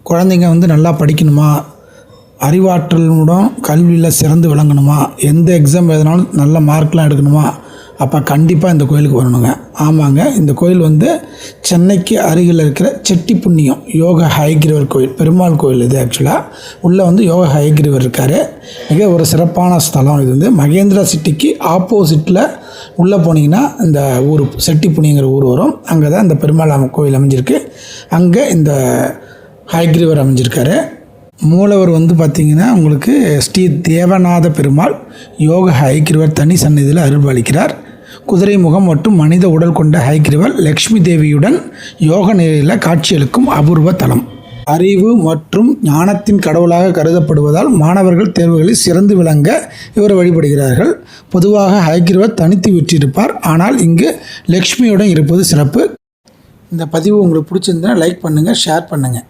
குழந்தைங்க வந்து நல்லா படிக்கணுமா, அறிவாற்றலுடன் கல்வியில் சிறந்து விளங்கணுமா, எந்த எக்ஸாம் எழுதினாலும் நல்ல மார்க்லாம் எடுக்கணுமா, அப்போ கண்டிப்பாக இந்த கோயிலுக்கு வரணுங்க. ஆமாங்க, இந்த கோயில் வந்து சென்னைக்கு அருகில் இருக்கிற செட்டிப்புண்ணியம் யோக ஹயக்ரீவர் கோயில், பெருமாள் கோயில் இது. ஆக்சுவலாக உள்ளே வந்து யோக ஹயக்ரீவர் இருக்கார். மிக ஒரு சிறப்பான ஸ்தலம் இது. வந்து மகேந்திரா சிட்டிக்கு ஆப்போசிட்டில் உள்ளே போனீங்கன்னா இந்த ஊர் செட்டிப்புண்ணியங்கிற ஊர் வரும். அங்கே தான் இந்த பெருமாள் கோயில் அமைஞ்சிருக்கு. அங்கே இந்த ஹயக்ரீவர் அமைஞ்சிருக்காரு. மூலவர் வந்து பார்த்திங்கன்னா உங்களுக்கு ஸ்ரீ தேவநாத பெருமாள் யோக ஹயக்ரீவர் தனி சந்நிதியில் அருள்பாலிக்கிறார். குதிரை முகம் மற்றும் மனித உடல் கொண்ட ஹயக்ரீவர் லக்ஷ்மி தேவியுடன் யோக நிலையில் காட்சியளிக்கும் அபூர்வ தலம். அறிவு மற்றும் ஞானத்தின் கடவுளாக கருதப்படுவதால் மாணவர்கள் தேர்வுகளில் சிறந்து விளங்க இவரை வழிபடுகிறார்கள். பொதுவாக ஹயக்ரீவர் தனித்து விற்றிருப்பார், ஆனால் இங்கு லக்ஷ்மியுடன் இருப்பது சிறப்பு. இந்த பதிவு உங்களுக்கு பிடிச்சிருந்தா லைக் பண்ணுங்கள், ஷேர் பண்ணுங்கள்.